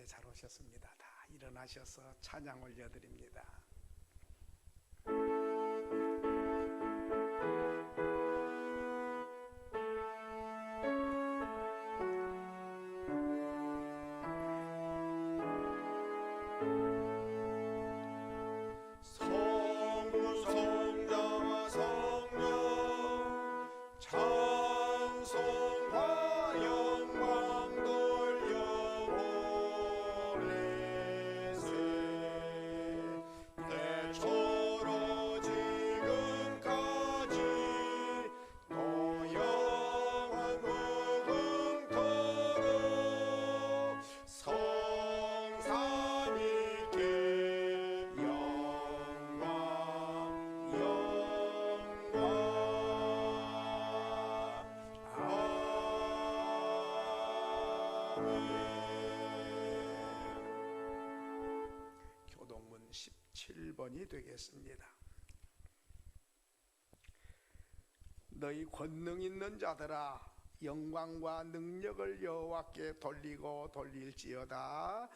앞에 잘 오셨습니다. 다 일어나셔서 찬양 올려드립니다. 교동문 17번이 되겠습니다. 너희 권능 있는 자들아, 영광과 능력을 여호와께 돌리고 돌릴지어다.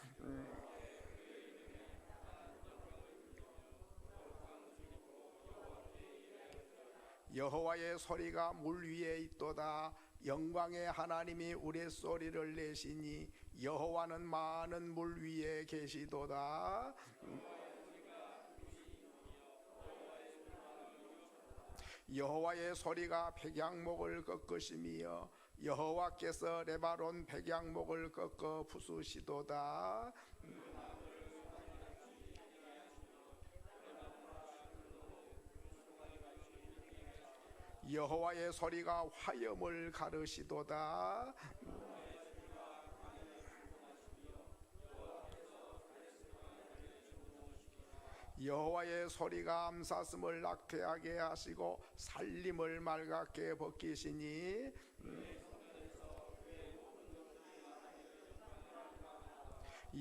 여호와의 소리가 물 위에 있도다. 영광의 하나님이 우레소리를 내시니 여호와는 많은 물 위에 계시도다. 여호와의 소리가 백양목을 꺾으시며 여호와께서 레바논 백양목을 꺾어 부수시도다. 여호와의 소리가 화염을 가르시도다. 여호와의 소리가 암사슴을 낙태하게 하시고 살림을 맑게 벗기시니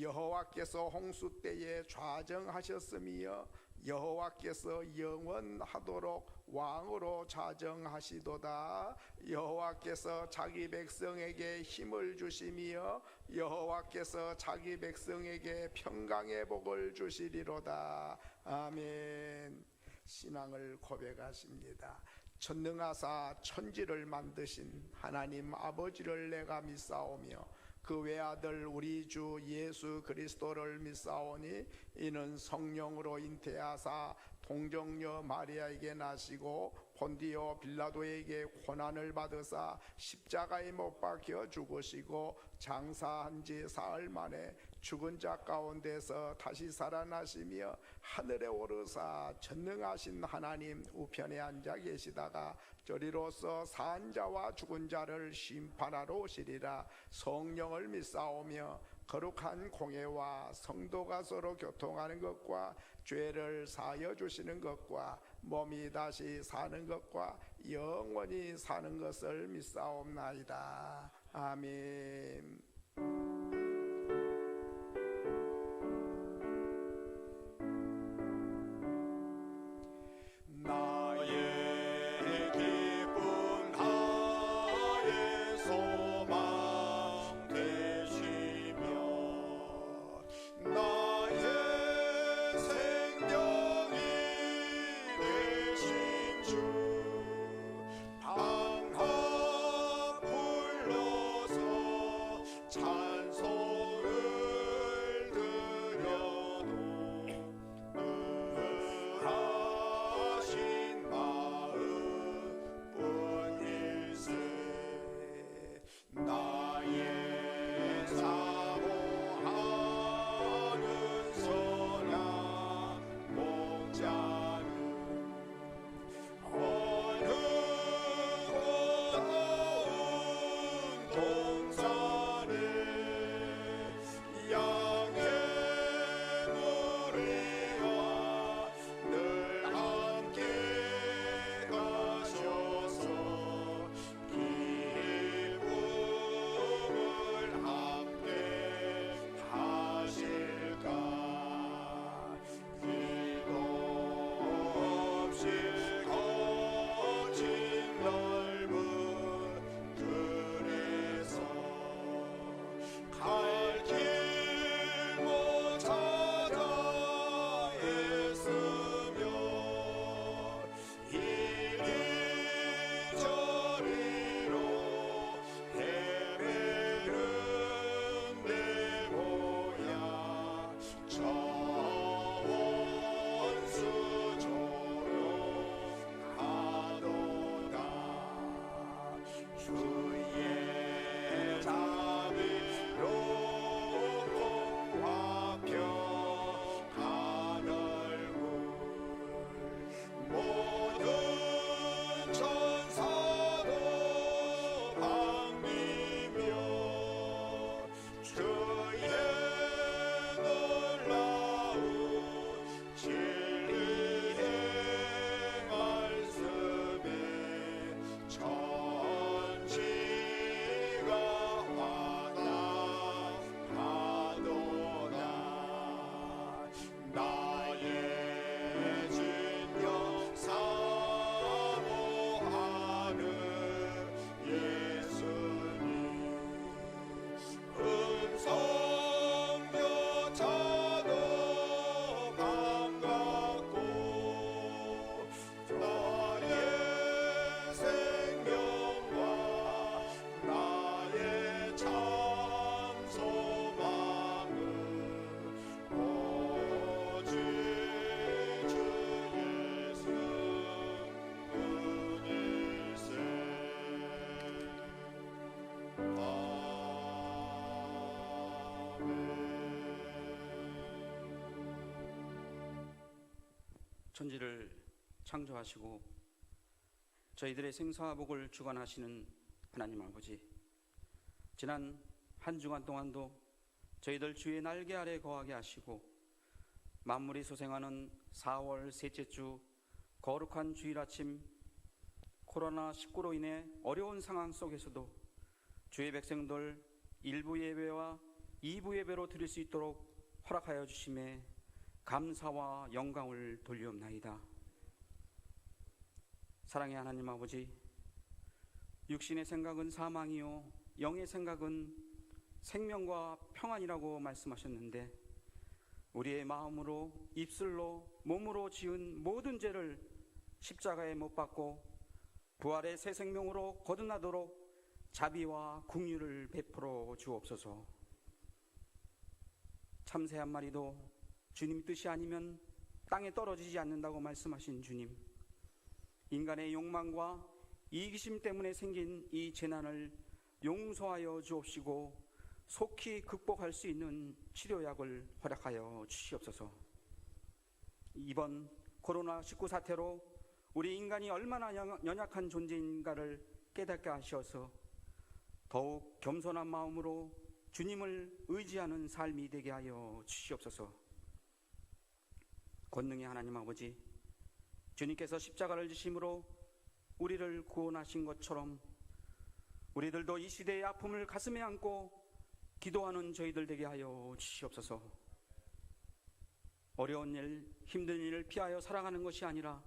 여호와께서 홍수 때에 좌정하셨으며 여호와께서 영원하도록 왕으로 좌정하시도다. 여호와께서 자기 백성에게 힘을 주시며 여호와께서 자기 백성에게 평강의 복을 주시리로다. 아멘. 신앙을 고백하십니다. 전능하사 천지를 만드신 하나님 아버지를 내가 믿사오며 그 외아들 우리 주 예수 그리스도를 믿사오니 이는 성령으로 잉태하사 동정녀 마리아에게 나시고 본디오 빌라도에게 고난을 받으사 십자가에 못 박혀 죽으시고 장사한 지 사흘 만에 죽은 자 가운데서 다시 살아나시며 하늘에 오르사 전능하신 하나님 우편에 앉아 계시다가 저리로서 산 자와 죽은 자를 심판하러 오시리라. 성령을 믿사오며 거룩한 공회와 성도가 서로 교통하는 것과 죄를 사하여 주시는 것과 몸이 다시 사는 것과 영원히 사는 것을 믿사옵나이다. 아멘. 천지를 창조하시고 저희들의 생사와 복을 주관하시는 하나님 아버지, 지난 한 주간 동안도 저희들 주의 날개 아래 거하게 하시고 만물이 소생하는 4월 셋째 주 거룩한 주일 아침, 코로나19로 인해 어려운 상황 속에서도 주의 백성들 1부 예배와 2부 예배로 드릴 수 있도록 허락하여 주심에 감사와 영광을 돌리옵나이다. 사랑의 하나님 아버지, 육신의 생각은 사망이요 영의 생각은 생명과 평안이라고 말씀하셨는데, 우리의 마음으로 입술로 몸으로 지은 모든 죄를 십자가에 못 박고 부활의 새 생명으로 거듭나도록 자비와 긍휼을 베풀어 주옵소서. 참새 한 마리도 주님 뜻이 아니면 땅에 떨어지지 않는다고 말씀하신 주님, 인간의 욕망과 이기심 때문에 생긴 이 재난을 용서하여 주옵시고 속히 극복할 수 있는 치료약을 허락하여 주시옵소서. 이번 코로나19 사태로 우리 인간이 얼마나 연약한 존재인가를 깨닫게 하셔서 더욱 겸손한 마음으로 주님을 의지하는 삶이 되게 하여 주시옵소서. 권능의 하나님 아버지, 주님께서 십자가를 지심으로 우리를 구원하신 것처럼 우리들도 이 시대의 아픔을 가슴에 안고 기도하는 저희들 되게 하여 주시옵소서. 어려운 일, 힘든 일을 피하여 살아가는 것이 아니라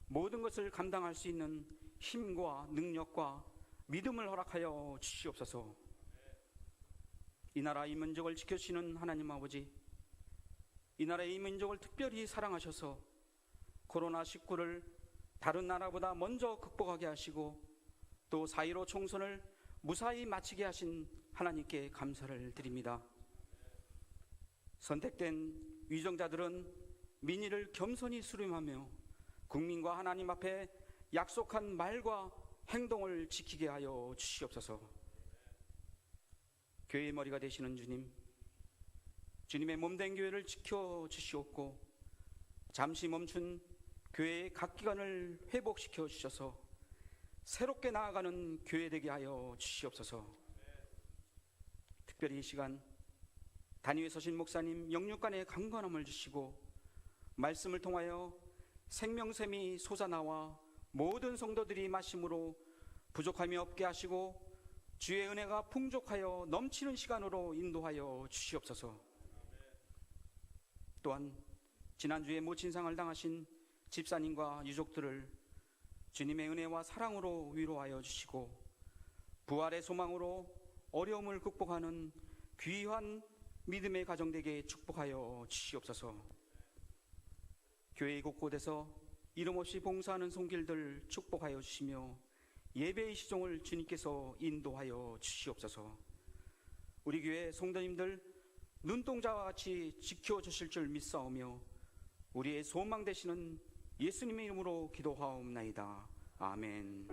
모든 것을 감당할 수 있는 힘과 능력과 믿음을 허락하여 주시옵소서. 이 나라 이 민족을 지켜주시는 하나님 아버지, 이 나라의 이 민족을 특별히 사랑하셔서 코로나19를 다른 나라보다 먼저 극복하게 하시고 또 4.15 총선을 무사히 마치게 하신 하나님께 감사를 드립니다. 선택된 위정자들은 민의를 겸손히 수렴하며 국민과 하나님 앞에 약속한 말과 행동을 지키게 하여 주시옵소서. 교회의 머리가 되시는 주님, 주님의 몸된 교회를 지켜주시옵고 잠시 멈춘 교회의 각 기관을 회복시켜 주셔서 새롭게 나아가는 교회 되게 하여 주시옵소서. 특별히 이 시간 단위에 서신 목사님 영육간의 강건함을 주시고 말씀을 통하여 생명샘이 솟아나와 모든 성도들이 마심으로 부족함이 없게 하시고 주의 은혜가 풍족하여 넘치는 시간으로 인도하여 주시옵소서. 또한 지난주에 모친상을 당하신 집사님과 유족들을 주님의 은혜와 사랑으로 위로하여 주시고 부활의 소망으로 어려움을 극복하는 귀한 믿음의 가정되게 축복하여 주시옵소서. 교회 곳곳에서 이름 없이 봉사하는 손길들 축복하여 주시며 예배의 시종을 주님께서 인도하여 주시옵소서. 우리 교회 성도님들 눈동자와 같이 지켜주실 줄 믿사오며 우리의 소망 되시는 예수님의 이름으로 기도하옵나이다. 아멘.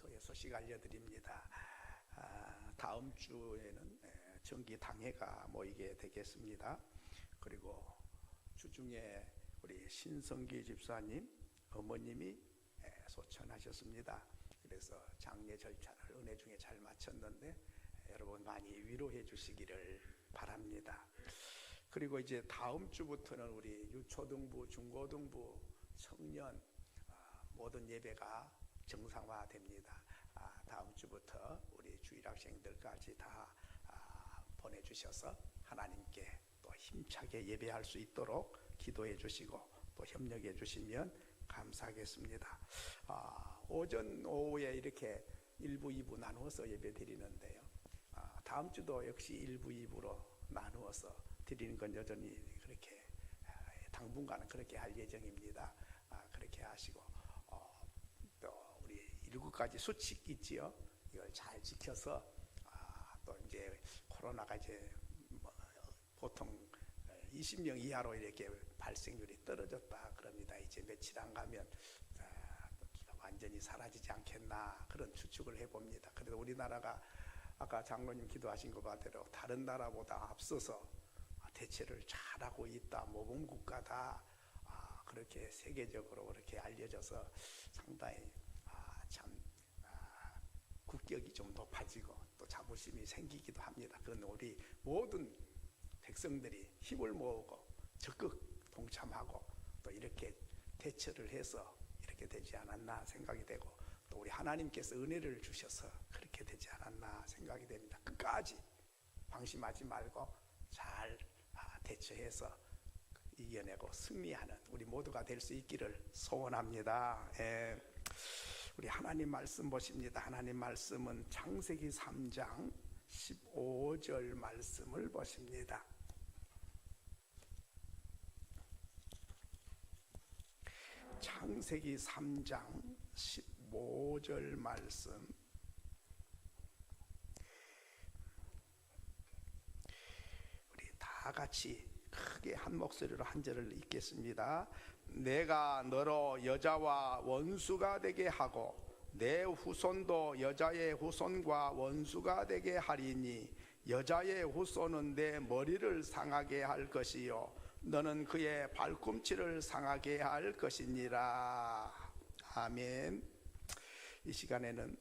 교회 소식 알려드립니다. 다음 주에는 정기 당회가 모이게 되겠습니다. 그리고 주중에 우리 신성기 집사님 어머님이 소천하셨습니다. 그래서 장례 절차를 은혜 중에 잘 마쳤는데 여러분 많이 위로해 주시기를 바랍니다. 그리고 이제 다음 주부터는 우리 유초등부, 중고등부, 청년 모든 예배가 정상화됩니다. 다음 주부터 우리 주일학생들까지 다 보내주셔서 하나님께 또 힘차게 예배할 수 있도록 기도해 주시고 또 협력해 주시면 감사하겠습니다. 오전 오후에 이렇게 1부 2부 나누어서 예배 드리는데요. 다음 주도 역시 1부 2부로 나누어서 드리는 건 여전히 그렇게 당분간은 그렇게 할 예정입니다. 그렇게 하시고 또 우리 7가지 수칙 있지요. 이걸 잘 지켜서 또 이제 코로나가 이제 뭐 보통 20명 이하로 이렇게 발생률이 떨어졌다 그럽니다. 이제 며칠 안 가면 완전히 사라지지 않겠나 그런 추측을 해봅니다. 그래도 우리나라가 아까 장로님 기도하신 것 같대로 다른 나라보다 앞서서 대처를 잘하고 있다, 모범국가다, 그렇게 세계적으로 그렇게 알려져서 상당히 국격이 좀 높아지고 또 자부심이 생기기도 합니다. 그건 우리 모든 백성들이 힘을 모으고 적극 동참하고 또 이렇게 대처를 해서 이렇게 되지 않았나 생각이 되고, 또 우리 하나님께서 은혜를 주셔서 그렇게 되지 않았나 생각이 됩니다. 끝까지 방심하지 말고 잘 대처해서 이겨내고 승리하는 우리 모두가 될 수 있기를 소원합니다. 우리 하나님 말씀 보십니다. 하나님 말씀은 창세기 3장 15절 말씀을 보십니다. 창세기 3장 15절 말씀, 우리 다 같이 크게 한 목소리로 한 절을 읽겠습니다. 내가 너로 여자와 원수가 되게 하고 내 후손도 여자의 후손과 원수가 되게 하리니 여자의 후손은 내 머리를 상하게 할 것이요 너는 그의 발꿈치를 상하게 할 것이니라. 아멘. 이 시간에는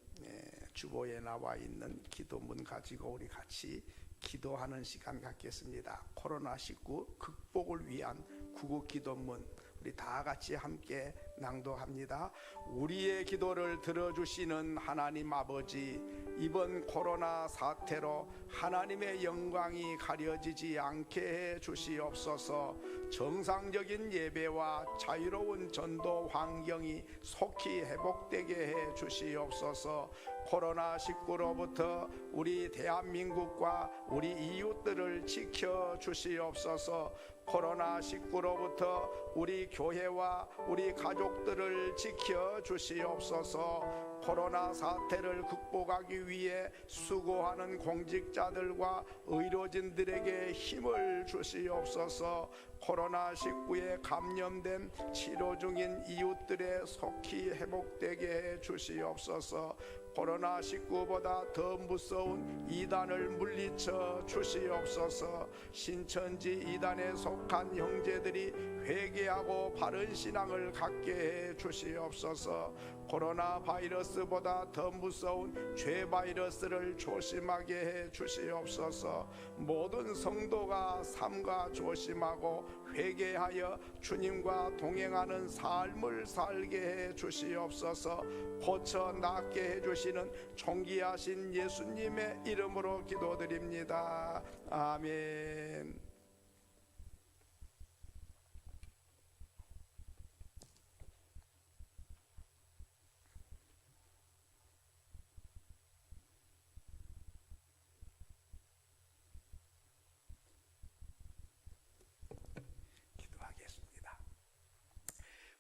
주보에 나와 있는 기도문 가지고 우리 같이 기도하는 시간 갖겠습니다. 코로나19 극복을 위한 구국 기도문 우리 다 같이 함께 낭독합니다. 우리의 기도를 들어주시는 하나님 아버지, 이번 코로나 사태로 하나님의 영광이 가려지지 않게 해 주시옵소서. 정상적인 예배와 자유로운 전도 환경이 속히 회복되게 해 주시옵소서. 코로나19로부터 우리 대한민국과 우리 이웃들을 지켜 주시옵소서. 코로나19로부터 우리 교회와 우리 가족들을 지켜 주시옵소서. 코로나 사태를 극복하기 위해 수고하는 공직자들과 의료진들에게 힘을 주시옵소서. 코로나19에 감염된 치료 중인 이웃들의 속히 회복되게 해 주시옵소서. 코로나19보다 더 무서운 이단을 물리쳐 주시옵소서. 신천지 이단에 속한 형제들이 회개하고 바른 신앙을 갖게 해 주시옵소서. 코로나 바이러스보다 더 무서운 죄 바이러스를 조심하게 해 주시옵소서. 모든 성도가 삼가 조심하고 회개하여 주님과 동행하는 삶을 살게 해 주시옵소서. 고쳐 낫게 해 주시는 존귀하신 예수님의 이름으로 기도드립니다. 아멘.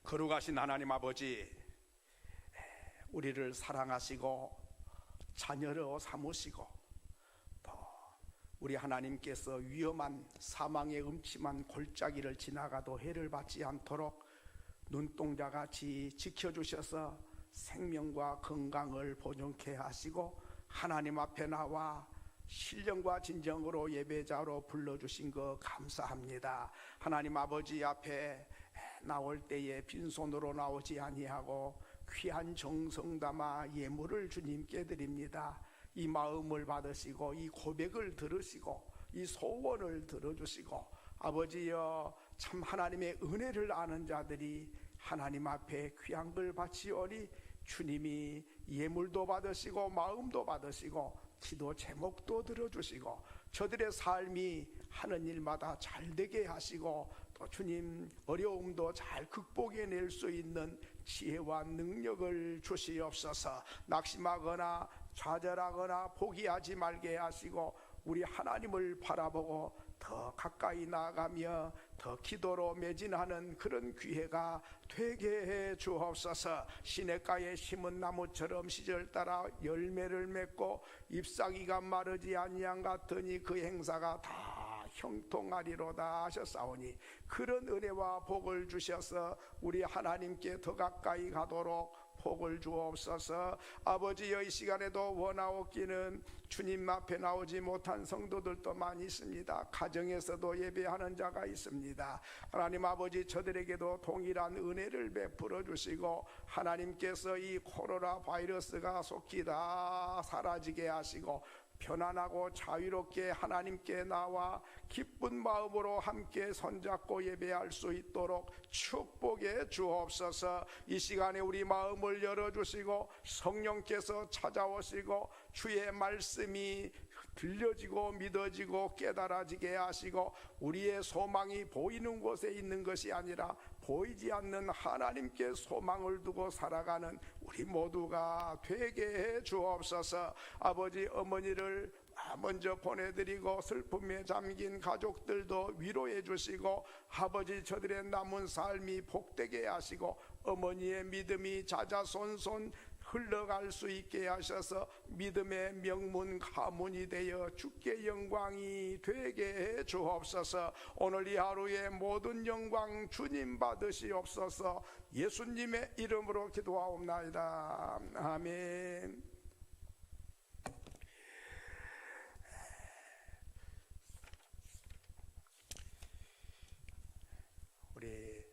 거룩하신 하나님 아버지, 우리를 사랑하시고 자녀로 삼으시고 또 우리 하나님께서 위험한 사망의 음침한 골짜기를 지나가도 해를 받지 않도록 눈동자같이 지켜주셔서 생명과 건강을 보존케 하시고 하나님 앞에 나와 신령과 진정으로 예배자로 불러주신 것 감사합니다. 하나님 아버지 앞에 나올 때에 빈손으로 나오지 아니하고 귀한 정성 담아 예물을 주님께 드립니다. 이 마음을 받으시고 이 고백을 들으시고 이 소원을 들어주시고 아버지여, 참 하나님의 은혜를 아는 자들이 하나님 앞에 귀한 걸 바치오니 주님이 예물도 받으시고 마음도 받으시고 기도 제목도 들어주시고 저들의 삶이 하는 일마다 잘되게 하시고 또 주님 어려움도 잘 극복해낼 수 있는 지혜와 능력을 주시옵소서. 낙심하거나 좌절하거나 포기하지 말게 하시고 우리 하나님을 바라보고 더 가까이 나아가며 더 기도로 매진하는 그런 기회가 되게 해 주옵소서. 시냇가에 심은 나무처럼 시절 따라 열매를 맺고 잎사귀가 마르지 아니한 같으니 그 행사가 다 형통하리로다 하셨사오니, 그런 은혜와 복을 주셔서 우리 하나님께 더 가까이 가도록 복을 주옵소서. 아버지여, 이 시간에도 원하옵기는 주님 앞에 나오지 못한 성도들도 많이 있습니다. 가정에서도 예배하는 자가 있습니다. 하나님 아버지, 저들에게도 동일한 은혜를 베풀어 주시고 하나님께서 이 코로나 바이러스가 속히 다 사라지게 하시고 편안하고 자유롭게 하나님께 나와 기쁜 마음으로 함께 손잡고 예배할 수 있도록 축복해 주옵소서. 이 시간에 우리 마음을 열어주시고 성령께서 찾아오시고 주의 말씀이 들려지고 믿어지고 깨달아지게 하시고, 우리의 소망이 보이는 곳에 있는 것이 아니라 보이지 않는 하나님께 소망을 두고 살아가는 우리 모두가 되게 해 주옵소서. 아버지, 어머니를 먼저 보내드리고 슬픔에 잠긴 가족들도 위로해 주시고, 아버지, 저들의 남은 삶이 복되게 하시고 어머니의 믿음이 자자손손 흘러갈 수 있게 하셔서 믿음의 명문 가문이 되어 주께 영광이 되게 해 주옵소서. 오늘 이 하루의 모든 영광 주님 받으시옵소서. 예수님의 이름으로 기도하옵나이다. 아멘. 우리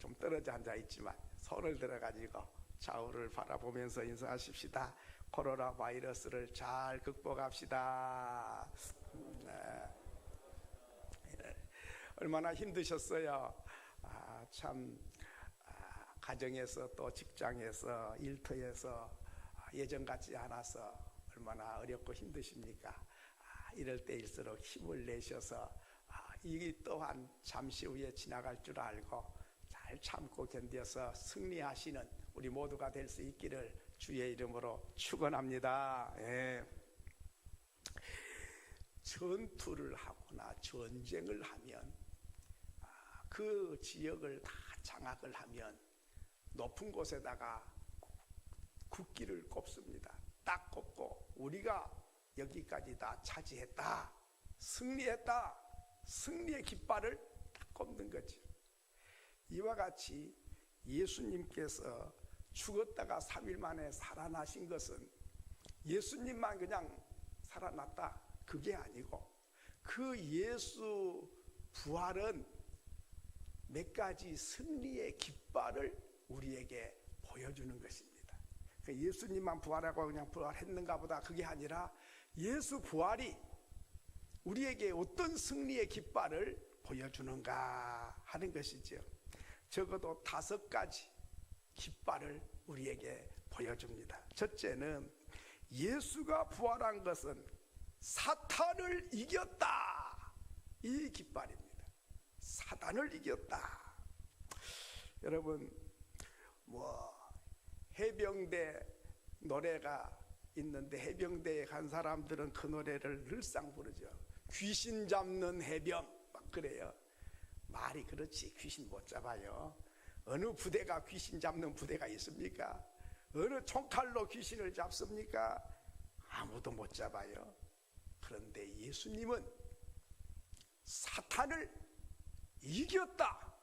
좀 떨어져 앉아 있지만 손을 들어가지고 좌우를 바라보면서 인사하십시다. 코로나 바이러스를 잘 극복합시다. 얼마나 힘드셨어요. 가정에서 또 직장에서 일터에서 예전 같지 않아서 얼마나 어렵고 힘드십니까? 이럴 때일수록 힘을 내셔서 이 또한 잠시 후에 지나갈 줄 알고 잘 참고 견뎌서 승리하시는 우리 모두가 될 수 있기를 주의 이름으로 축원합니다. 예. 전투를 하거나 전쟁을 하면 그 지역을 다 장악을 하면 높은 곳에다가 국기를 꼽습니다. 딱 꼽고 우리가 여기까지 다 차지했다, 승리했다, 승리의 깃발을 딱 꼽는 거죠. 이와 같이 예수님께서 죽었다가 3일 만에 살아나신 것은 예수님만 그냥 살아났다, 그게 아니고 그 예수 부활은 몇 가지 승리의 깃발을 우리에게 보여주는 것입니다. 예수님만 부활하고 그냥 부활했는가 보다, 그게 아니라 예수 부활이 우리에게 어떤 승리의 깃발을 보여주는가 하는 것이죠. 적어도 5가지 깃발을 우리에게 보여줍니다. 첫째는 예수가 부활한 것은 사탄을 이겼다, 이 깃발입니다. 사탄을 이겼다. 여러분, 해병대 노래가 있는데 해병대에 간 사람들은 그 노래를 늘상 부르죠. 귀신 잡는 해병, 막 그래요. 말이 그렇지, 귀신 못 잡아요. 어느 부대가 귀신 잡는 부대가 있습니까? 어느 총칼로 귀신을 잡습니까? 아무도 못 잡아요. 그런데 예수님은 사탄을 이겼다,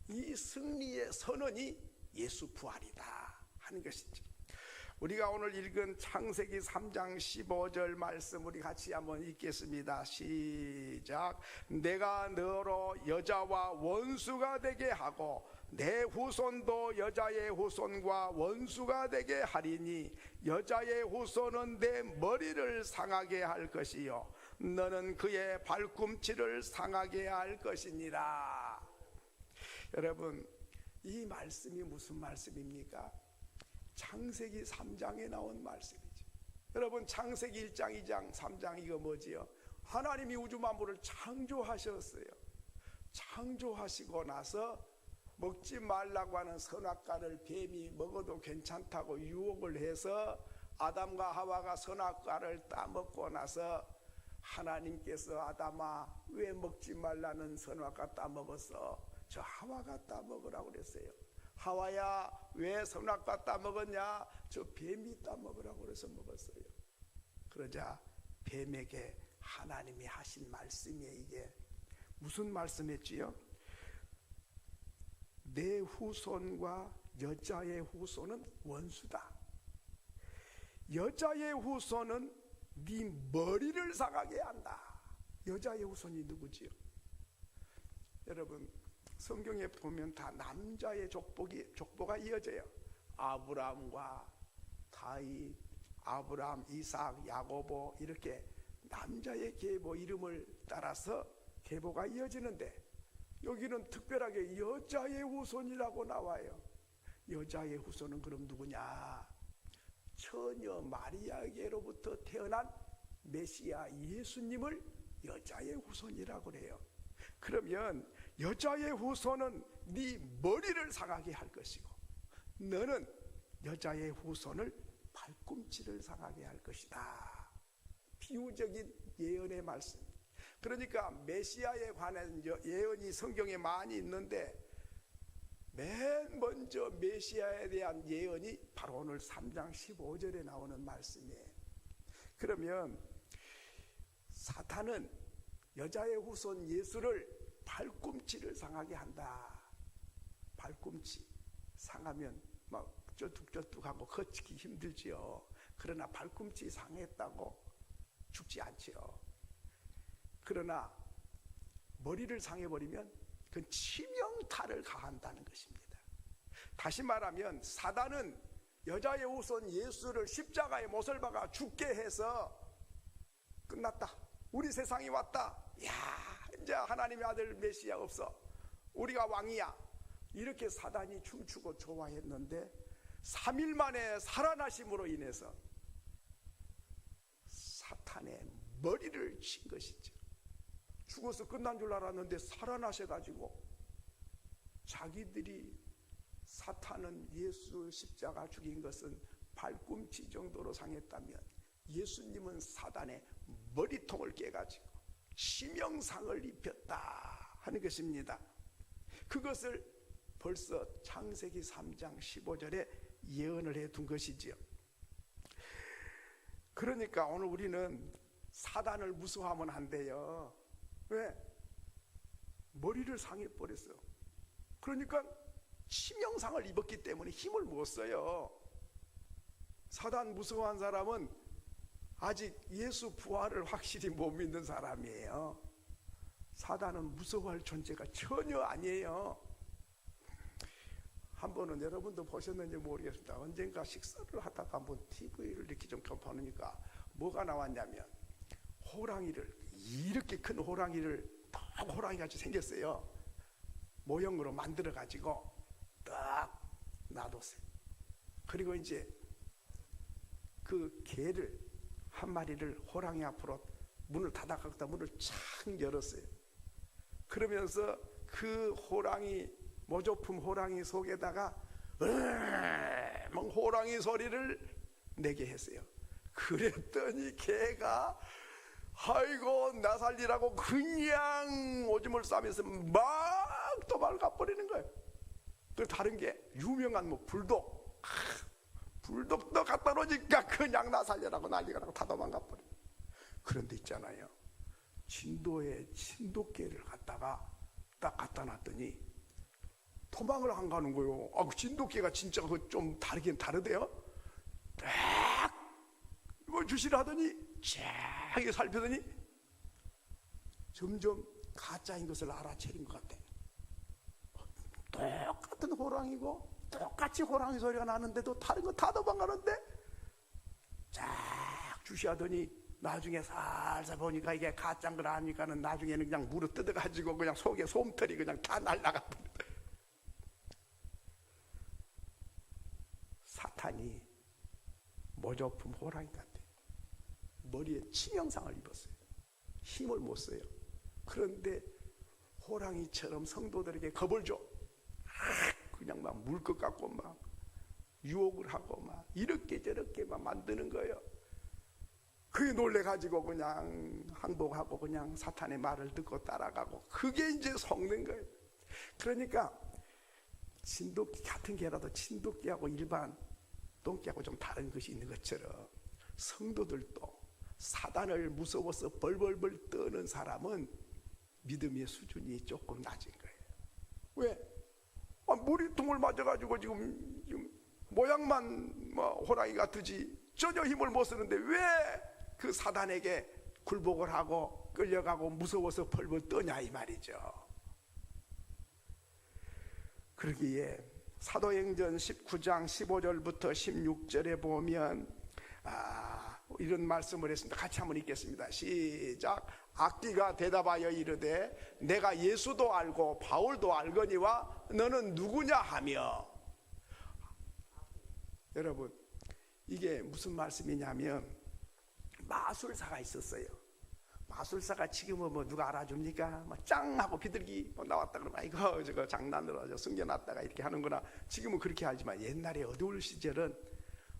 이 승리의 선언이 예수 부활이다 하는 것이죠. 우리가 오늘 읽은 창세기 3장 15절 말씀 우리 같이 한번 읽겠습니다. 시작. 내가 너로 여자와 원수가 되게 하고 내 후손도 여자의 후손과 원수가 되게 하리니 여자의 후손은 내 머리를 상하게 할 것이요 너는 그의 발꿈치를 상하게 할 것이니라. 여러분, 이 말씀이 무슨 말씀입니까? 창세기 3장에 나온 말씀이죠. 여러분, 창세기 1장, 2장, 3장 이거 뭐지요? 하나님이 우주 만물을 창조하셨어요. 창조하시고 나서 먹지 말라고 하는 선악과를 뱀이 먹어도 괜찮다고 유혹을 해서 아담과 하와가 선악과를 따먹고 나서 하나님께서 아담아 왜 먹지 말라는 선악과 따먹었어? 저 하와가 따먹으라고 그랬어요. 하와야 왜 선악과 따먹었냐? 저 뱀이 따먹으라고 그래서 먹었어요. 그러자 뱀에게 하나님이 하신 말씀이에요. 이게 무슨 말씀했지요? 내 후손과 여자의 후손은 원수다. 여자의 후손은 네 머리를 상하게 한다. 여자의 후손이 누구지요? 여러분 성경에 보면 다 남자의 족보가 이어져요. 아브라함과 다윗, 아브라함, 이삭, 야고보 이렇게 남자의 계보 이름을 따라서 계보가 이어지는데 여기는 특별하게 여자의 후손이라고 나와요. 여자의 후손은 그럼 누구냐? 처녀 마리아에게로부터 태어난 메시아 예수님을 여자의 후손이라고 그래요. 그러면 여자의 후손은 네 머리를 상하게 할 것이고 너는 여자의 후손을 발꿈치를 상하게 할 것이다. 비유적인 예언의 말씀. 그러니까 메시아에 관한 예언이 성경에 많이 있는데 맨 먼저 메시아에 대한 예언이 바로 오늘 3장 15절에 나오는 말씀이에요. 그러면 사탄은 여자의 후손 예수를 발꿈치를 상하게 한다. 발꿈치 상하면 막 쩌뚝쩌뚝하고 걷기 힘들지요. 그러나 발꿈치 상했다고 죽지 않지요. 그러나 머리를 상해버리면 그건 치명타를 가한다는 것입니다. 다시 말하면 사단은 여자의 후손 예수를 십자가에 못을 박아 죽게 해서 끝났다. 우리 세상이 왔다. 야, 이제 하나님의 아들 메시아 없어. 우리가 왕이야. 이렇게 사단이 춤추고 좋아했는데 3일 만에 살아나심으로 인해서 사탄의 머리를 친 것이죠. 죽어서 끝난 줄 알았는데 살아나셔가지고 자기들이 사탄은 예수 십자가 죽인 것은 발꿈치 정도로 상했다면 예수님은 사단의 머리통을 깨가지고 치명상을 입혔다 하는 것입니다. 그것을 벌써 창세기 3장 15절에 예언을 해둔 것이지요. 그러니까 오늘 우리는 사단을 무서워하면 안 돼요. 왜? 머리를 상해버렸어. 그러니까 치명상을 입었기 때문에 힘을 못 써요. 사단 무서워한 사람은 아직 예수 부활을 확실히 못 믿는 사람이에요. 사단은 무서워할 존재가 전혀 아니에요. 한 번은 여러분도 보셨는지 모르겠습니다. 언젠가 식사를 하다가 한번 TV를 이렇게 좀 보니까 뭐가 나왔냐면 호랑이를, 이렇게 큰 호랑이를 딱 호랑이같이 생겼어요. 모형으로 만들어 가지고 딱 놔뒀어요. 그리고 이제 그 개를 한 마리를 호랑이 앞으로 문을 닫아갖다 문을 착 열었어요. 그러면서 그 호랑이, 모조품 호랑이 속에다가 막 호랑이 소리를 내게 했어요. 그랬더니 개가 아이고 나 살리라고 그냥 오줌을 싸면서 막 도망가 버리는 거예요. 또 다른 게 유명한 뭐 불독도 갖다 놓으니까 그냥 나 살려라고 난리가 나고 다 도망가 버려. 그런데 있잖아요, 진도에 진돗개를 갖다가 딱 갖다 놨더니 도망을 안 가는 거예요. 아, 그 진돗개가 진짜 그 좀 다르긴 다르대요. 딱 이거 주시라 하더니 쫙 이거 살펴더니 점점 가짜인 것을 알아채린 것 같아. 똑같은 호랑이고 똑같이 호랑이 소리가 나는데도 다른 거 다 도망가는데 쫙 주시하더니 나중에 살살 보니까 이게 가짜인 걸 아니까는 나중에는 그냥 물어 뜯어가지고 그냥 속에 솜털이 그냥 다 날라가 버려. 사탄이 모조품 호랑이 같아. 머리에 치명상을 입었어요. 힘을 못 써요. 그런데 호랑이처럼 성도들에게 겁을 줘. 그냥 막 물 것 같고 막 유혹을 하고 막 이렇게 저렇게 막 만드는 거예요. 그게 놀래가지고 그냥 항복하고 그냥 사탄의 말을 듣고 따라가고, 그게 이제 속는 거예요. 그러니까 진돗개 같은 개라도 진돗개하고 일반 똥개하고 좀 다른 것이 있는 것처럼, 성도들도 사단을 무서워서 벌벌벌 떠는 사람은 믿음의 수준이 조금 낮은 거예요. 왜? 머리통을 맞아가지고 지금 모양만 호랑이 같으지 전혀 힘을 못 쓰는데 왜 그 사단에게 굴복을 하고 끌려가고 무서워서 벌벌 떠냐 이 말이죠. 그러기에 사도행전 19장 15절부터 16절에 보면 이런 말씀을 했습니다. 같이 한번 읽겠습니다. 시작. 악기가 대답하여 이르되 내가 예수도 알고 바울도 알거니와 너는 누구냐 하며. 여러분, 이게 무슨 말씀이냐면 마술사가 있었어요. 마술사가 지금은 누가 알아줍니까? 짱 하고 비둘기 나왔다 그러면 이거 저거 장난으로 숨겨놨다가 이렇게 하는구나. 지금은 그렇게 하지만 옛날에 어두울 시절은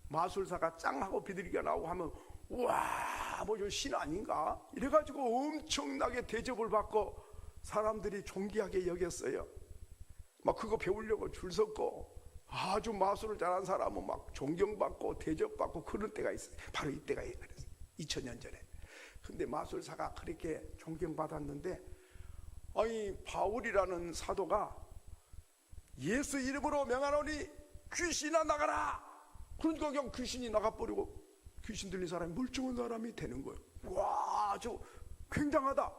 마술사가 짱 하고 비둘기가 나오고 하면 우와 저 신 아닌가? 이래가지고 엄청나게 대접을 받고 사람들이 존귀하게 여겼어요. 그거 배우려고 줄 섰고, 아주 마술을 잘하는 사람은 존경받고 대접받고 그런 때가 있어요. 바로 이때가 2000년 전에. 근데 마술사가 그렇게 존경받았는데, 바울이라는 사도가 예수 이름으로 명하노니 귀신아 나가라. 그러니까 그냥 귀신이 나가버리고 귀신 들린 사람이 멀쩡한 사람이 되는 거예요. 와, 저 굉장하다.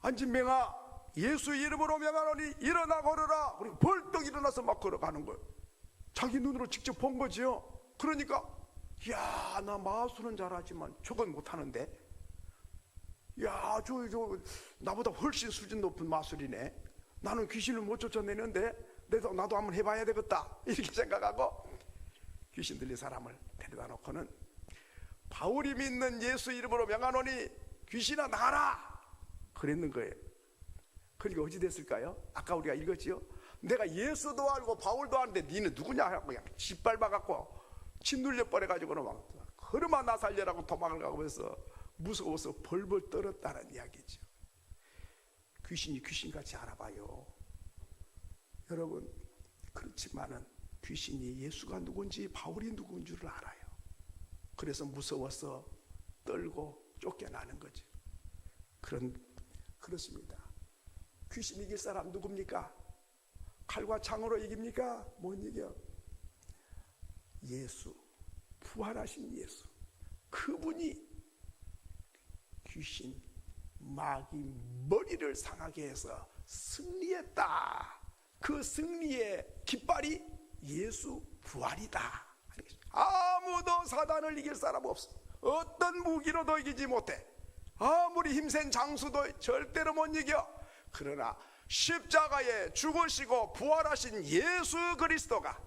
안진맹아 예수 이름으로 명하노니 일어나 걸어라. 그리고 벌떡 일어나서 막 걸어가는 거예요. 자기 눈으로 직접 본 거지요. 그러니까 야, 나 마술은 잘하지만 저건 못하는데, 야, 저 나보다 훨씬 수준 높은 마술이네. 나는 귀신을 못 쫓아내는데 나도 한번 해봐야 되겠다 이렇게 생각하고 귀신 들린 사람을 데려다 놓고는 바울이 믿는 예수 이름으로 명하노니 귀신아 나가라 그랬는 거예요. 그러니까 어찌 됐을까요? 아까 우리가 읽었지요. 내가 예수도 알고 바울도 아는데 니는 누구냐 하고 그냥 짓밟아갖고 짓눌려 버려가지고는 막 걸음아 나 살려라고 도망을 가고 해서 무서워서 벌벌 떨었다는 이야기죠. 귀신이 귀신같이 알아봐요. 여러분, 그렇지만은 귀신이 예수가 누군지 바울이 누군 줄을 알아요. 그래서 무서워서 떨고 쫓겨나는 거죠. 그렇습니다. 귀신 이길 사람 누굽니까? 칼과 창으로 이깁니까? 못 이겨. 예수, 부활하신 예수, 그분이 귀신, 마귀 머리를 상하게 해서 승리했다. 그 승리의 깃발이 예수 부활이다. 아무도 사단을 이길 사람 없어. 어떤 무기로도 이기지 못해. 아무리 힘센 장수도 절대로 못 이겨. 그러나 십자가에 죽으시고 부활하신 예수 그리스도가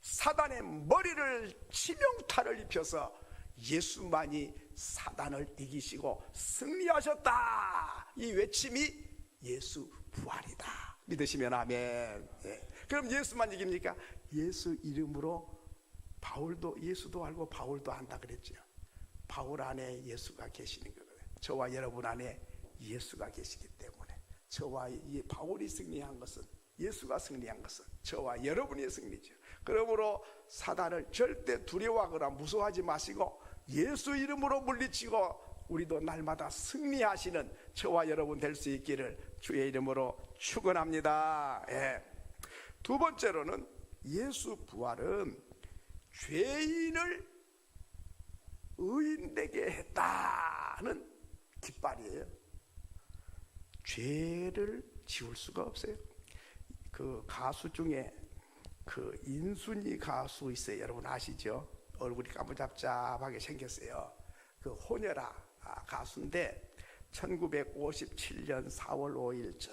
사단의 머리를 치명타를 입혀서 예수만이 사단을 이기시고 승리하셨다. 이 외침이 예수 부활이다. 믿으시면 아멘. 예. 그럼 예수만 이깁니까? 예수 이름으로 바울도 예수도 알고 바울도 안다 그랬죠. 바울 안에 예수가 계시는 거거든요. 저와 여러분 안에 예수가 계시기 때문에 저와 바울이 승리한 것은, 예수가 승리한 것은 저와 여러분의 승리죠. 그러므로 사단을 절대 두려워하거나 무서워하지 마시고 예수 이름으로 물리치고 우리도 날마다 승리하시는 저와 여러분 될 수 있기를 주의 이름으로 축원합니다. 예. 두 번째로는 예수 부활은 죄인을 의인되게 했다는 깃발이에요. 죄를 지울 수가 없어요. 그 가수 중에 그 인순이 가수 있어요. 여러분 아시죠? 얼굴이 까무잡잡하게 생겼어요. 그 혼혈아 가수인데 1957년 4월 5일 저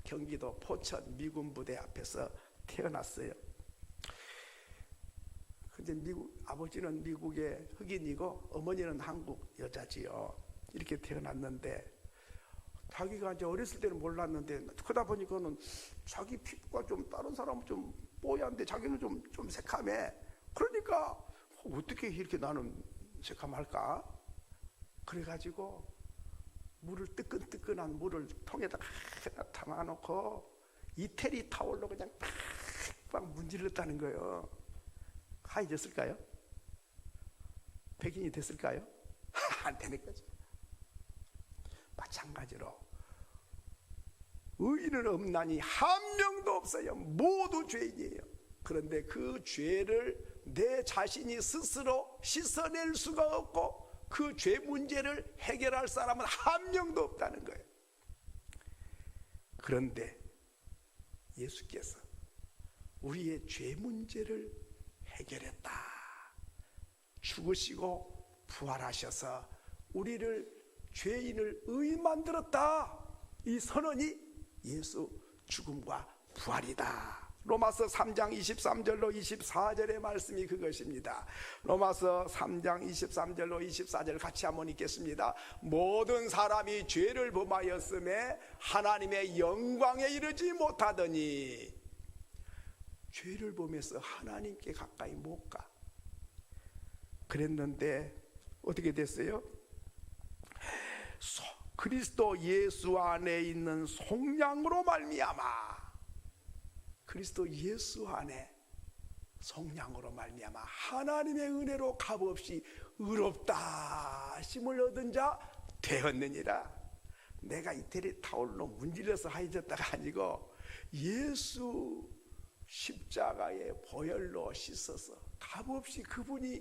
경기도 포천 미군 부대 앞에서 태어났어요. 근데 아버지는 미국의 흑인이고 어머니는 한국 여자지요. 이렇게 태어났는데 자기가 이제 어렸을 때는 몰랐는데 크다 보니까는 자기 피부가 좀 다른 사람은 좀 뽀얀데 자기는 좀 새카매. 그러니까 어떻게 이렇게 나는 말까? 그래가지고 물을 뜨끈뜨끈한 물을 통에다 담아놓고 이태리 타월로 그냥 팍 문질렀다는 거예요. 하얘졌을까요? 백인이 됐을까요? 안 되는 거죠. 마찬가지로 의인은 없나니 한 명도 없어요. 모두 죄인이에요. 그런데 그 죄를 내 자신이 스스로 씻어낼 수가 없고 그 죄 문제를 해결할 사람은 한 명도 없다는 거예요. 그런데 예수께서 우리의 죄 문제를 해결했다. 죽으시고 부활하셔서 우리를 죄인을 의인 만들었다. 이 선언이 예수 죽음과 부활이다. 로마서 3장 23절로 24절의 말씀이 그것입니다. 로마서 3장 23절로 24절 같이 한번 읽겠습니다. 모든 사람이 죄를 범하였음에 하나님의 영광에 이르지 못하더니, 죄를 범해서 하나님께 가까이 못 가. 그랬는데 어떻게 됐어요? 그리스도 예수 안에 있는 속량으로 말미암아, 그리스도 예수 안에 속량으로 말미암아 하나님의 은혜로 값없이 의롭다 하심을 얻은 자 되었느니라. 내가 이태리 타올로 문질러서 하얘졌다가 아니고 예수 십자가의 보혈로 씻어서 값없이 그분이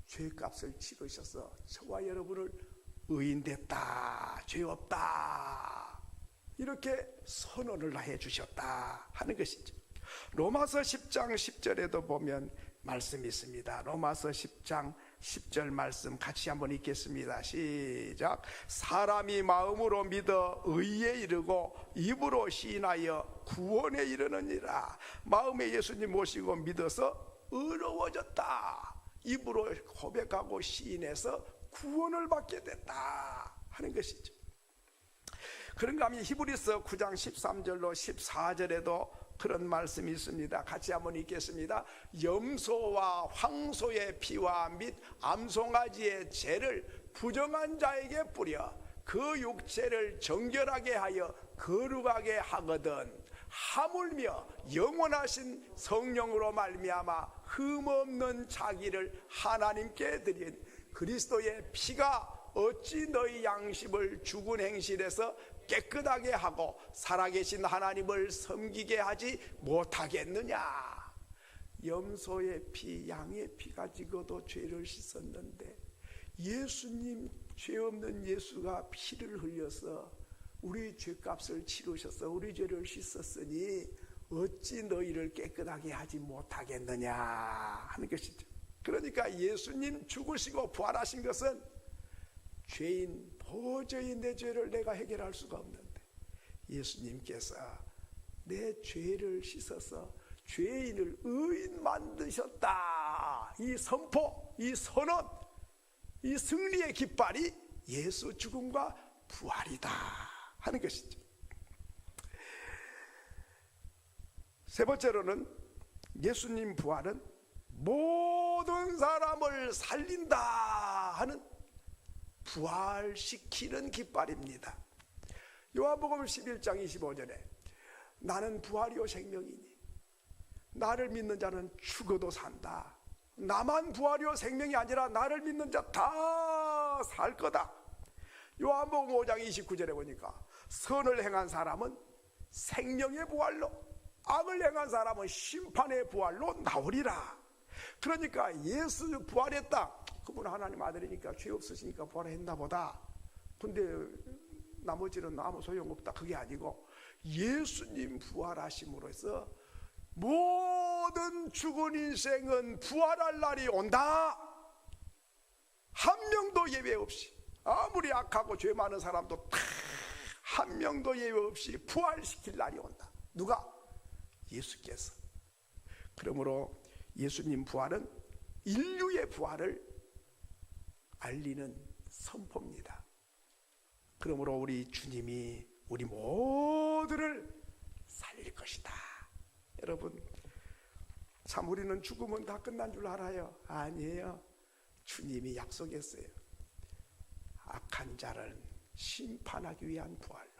죄값을 치르셔서 저와 여러분을 의인됐다, 죄 없다, 이렇게 선언을 해 주셨다 하는 것이죠. 로마서 10장 10절에도 보면 말씀이 있습니다. 로마서 10장 10절 말씀 같이 한번 읽겠습니다. 시작. 사람이 마음으로 믿어 의에 이르고 입으로 시인하여 구원에 이르느니라. 마음에 예수님 모시고 믿어서 의로워졌다, 입으로 고백하고 시인해서 구원을 받게 됐다 하는 것이죠. 그런가 하면 히브리서 9장 13절로 14절에도 그런 말씀이 있습니다. 같이 한번 읽겠습니다. 염소와 황소의 피와 및 암송아지의 죄를 부정한 자에게 뿌려 그 육체를 정결하게 하여 거룩하게 하거든 하물며 영원하신 성령으로 말미암아 흠없는 자기를 하나님께 드린 그리스도의 피가 어찌 너희 양심을 죽은 행실에서 깨끗하게 하고 살아계신 하나님을 섬기게 하지 못하겠느냐. 염소의 피, 양의 피 가지고도 죄를 씻었는데 예수님, 죄 없는 예수가 피를 흘려서 우리 죄값을 치르셔서 우리 죄를 씻었으니 어찌 너희를 깨끗하게 하지 못하겠느냐 하는 것이죠. 그러니까 예수님 죽으시고 부활하신 것은 죄인, 도저히 내 죄를 내가 해결할 수가 없는데 예수님께서 내 죄를 씻어서 죄인을 의인 만드셨다. 이 선포, 이 선언, 이 승리의 깃발이 예수 죽음과 부활이다 하는 것이죠. 세 번째로는 예수님 부활은 모든 사람을 살린다 하는 부활시키는 깃발입니다. 요한복음 11장 25절에 나는 부활이요 생명이니 나를 믿는 자는 죽어도 산다. 나만 부활이요 생명이 아니라 나를 믿는 자 다 살 거다. 요한복음 5장 29절에 보니까 선을 행한 사람은 생명의 부활로, 악을 행한 사람은 심판의 부활로 나오리라. 그러니까 예수 부활했다, 그분 하나님 아들이니까 죄 없으시니까 부활했나 보다. 근데 나머지는 아무 소용없다, 그게 아니고 예수님 부활하심으로 해서 모든 죽은 인생은 부활할 날이 온다. 한 명도 예외 없이, 아무리 악하고 죄 많은 사람도 다 한 명도 예외 없이 부활시킬 날이 온다. 누가? 예수께서. 그러므로 예수님 부활은 인류의 부활을 알리는 선포입니다. 그러므로 우리 주님이 우리 모두를 살릴 것이다. 여러분, 참 우리는 죽으면 다 끝난 줄 알아요. 아니에요. 주님이 약속했어요. 악한 자를 심판하기 위한 부활로,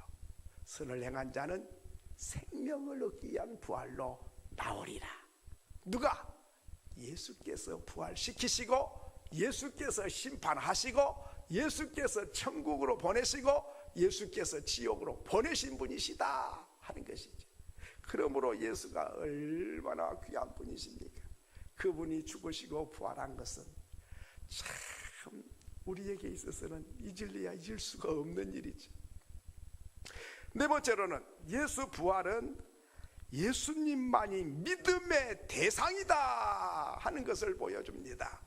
선을 행한 자는 생명을 얻기 위한 부활로 나오리라. 누가? 예수께서 부활시키시고, 예수께서 심판하시고, 예수께서 천국으로 보내시고, 예수께서 지옥으로 보내신 분이시다 하는 것이죠. 그러므로 예수가 얼마나 귀한 분이십니까? 그분이 죽으시고 부활한 것은 참 우리에게 있어서는 잊을래야 잊을 수가 없는 일이죠. 네 번째로는 예수 부활은 예수님만이 믿음의 대상이다 하는 것을 보여줍니다.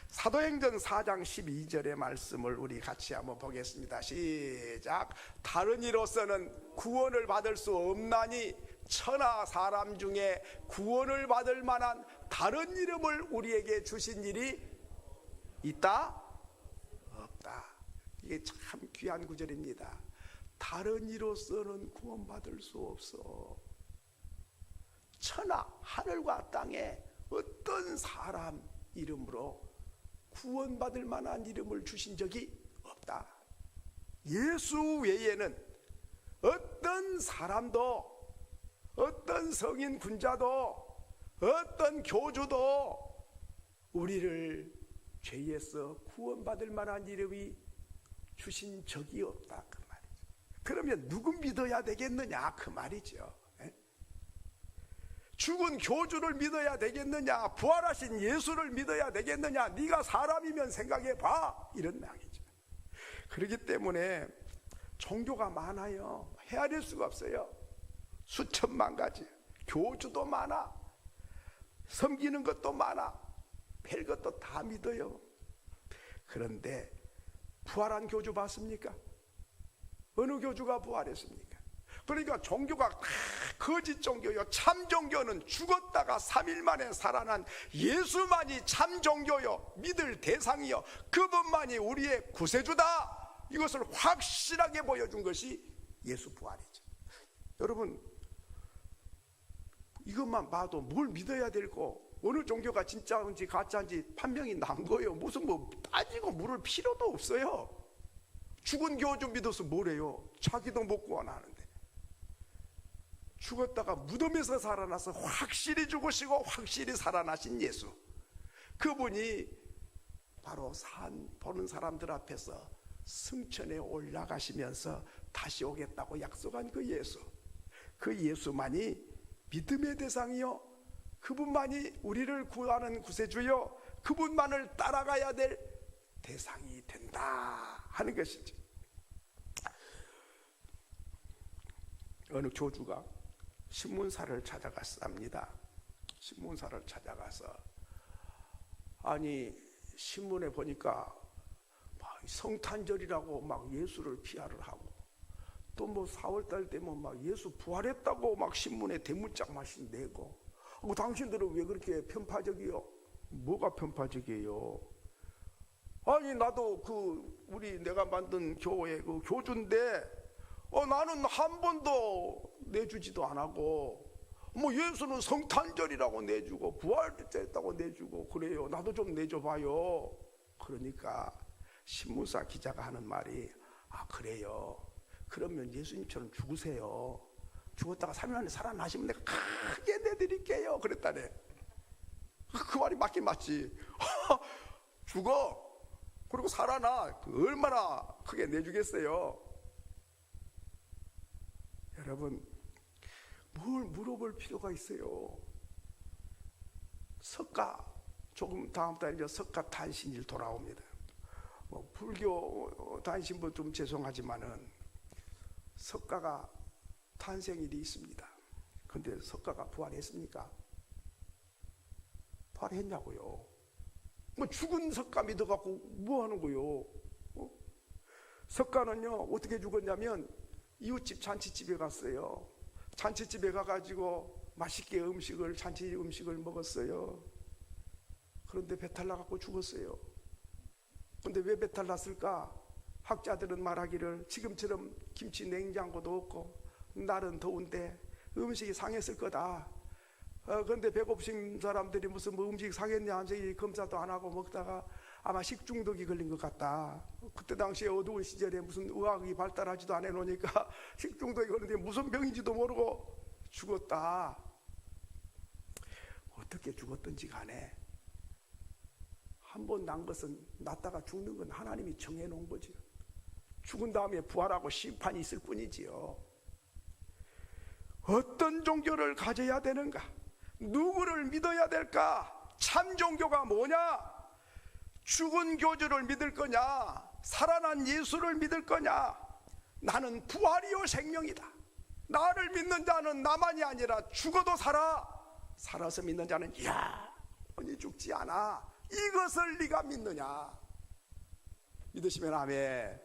사도행전 4장 12절의 말씀을 우리 같이 한번 보겠습니다. 시작. 다른 이로서는 구원을 받을 수 없나니 천하 사람 중에 구원을 받을 만한 다른 이름을 우리에게 주신 일이 있다? 없다. 이게 참 귀한 구절입니다. 다른 이로서는 구원받을 수 없어. 천하 하늘과 땅에 어떤 사람 이름으로 구원받을 만한 이름을 주신 적이 없다. 예수 외에는 어떤 사람도, 어떤 성인 군자도, 어떤 교주도 우리를 죄에서 구원받을 만한 이름이 주신 적이 없다 그 말이죠. 그러면 누구 믿어야 되겠느냐 그 말이죠. 죽은 교주를 믿어야 되겠느냐, 부활하신 예수를 믿어야 되겠느냐, 네가 사람이면 생각해봐, 이런 말이죠. 그렇기 때문에 종교가 많아요. 헤아릴 수가 없어요. 수천만 가지. 교주도 많아, 섬기는 것도 많아, 별것도 다 믿어요. 그런데 부활한 교주 봤습니까? 어느 교주가 부활했습니까? 그러니까 종교가 거짓 종교요. 참 종교는 죽었다가 3일 만에 살아난 예수만이 참 종교요, 믿을 대상이요, 그분만이 우리의 구세주다, 이것을 확실하게 보여준 것이 예수 부활이죠. 여러분, 이것만 봐도 뭘 믿어야 될고 어느 종교가 진짜인지 가짜인지 판명이 난 거예요. 무슨 뭐 따지고 물을 필요도 없어요. 죽은 교주 믿어서 뭐래요? 자기도 못 구원하는데. 죽었다가 무덤에서 살아나서 확실히 죽으시고 확실히 살아나신 예수, 그분이 바로 산 보는 사람들 앞에서 승천에 올라가시면서 다시 오겠다고 약속한 그 예수, 그 예수만이 믿음의 대상이요, 그분만이 우리를 구하는 구세주요, 그분만을 따라가야 될 대상이 된다 하는 것이죠. 어느 교주가 신문사를 찾아갔습니다. 신문사를 찾아가서, 아니 신문에 보니까 막 성탄절이라고 막 예수를 피하를 하고, 또 뭐 4월달 되면 막 예수 부활했다고 막 신문에 대문짝만씩 내고, 당신들은 왜 그렇게 편파적이요? 뭐가 편파적이에요? 아니 나도 우리 내가 만든 교회 그 교주인데 나는 한 번도 내주지도 안 하고, 뭐 예수는 성탄절이라고 내주고 부활했다고 내주고 그래요. 나도 좀 내줘봐요. 그러니까 신문사 기자가 하는 말이, 그래요, 그러면 예수님처럼 죽으세요. 죽었다가 3일 만에 살아나시면 내가 크게 내드릴게요. 그랬다네. 그 말이 맞긴 맞지. 죽어 그리고 살아나, 얼마나 크게 내주겠어요. 여러분, 뭘 물어볼 필요가 있어요. 석가, 조금 다음 달에 이제 석가 탄신일 돌아옵니다. 불교 다니신 분 좀 죄송하지만은 석가가 탄생일이 있습니다. 근데 석가가 부활했습니까? 부활했냐고요? 죽은 석가 믿어갖고 뭐 하는 거요? 석가는요 어떻게 죽었냐면, 이웃집 잔치집에 갔어요. 잔치집에 가가지고 맛있게 잔치 음식을 먹었어요. 그런데 배탈 나갖고 죽었어요. 근데 왜 배탈 났을까? 학자들은 말하기를 지금처럼 김치 냉장고도 없고 날은 더운데 음식이 상했을 거다. 그런데 배고프신 사람들이 무슨 뭐 음식 상했냐 하면서 검사도 안 하고 먹다가 아마 식중독이 걸린 것 같다. 그때 당시에 어두운 시절에 무슨 의학이 발달하지도 않아 놓으니까 식중독이 걸렸는데 무슨 병인지도 모르고 죽었다. 어떻게 죽었든지 간에 한 번 난 것은 났다가 죽는 건 하나님이 정해놓은 거지요. 죽은 다음에 부활하고 심판이 있을 뿐이지요. 어떤 종교를 가져야 되는가? 누구를 믿어야 될까? 참 종교가 뭐냐? 죽은 교주를 믿을 거냐? 살아난 예수를 믿을 거냐? 나는 부활이요 생명이다. 나를 믿는 자는 나만이 아니라 죽어도 살아서 믿는 자는 영원히 죽지 않아. 이것을 네가 믿느냐? 믿으시면 아멘.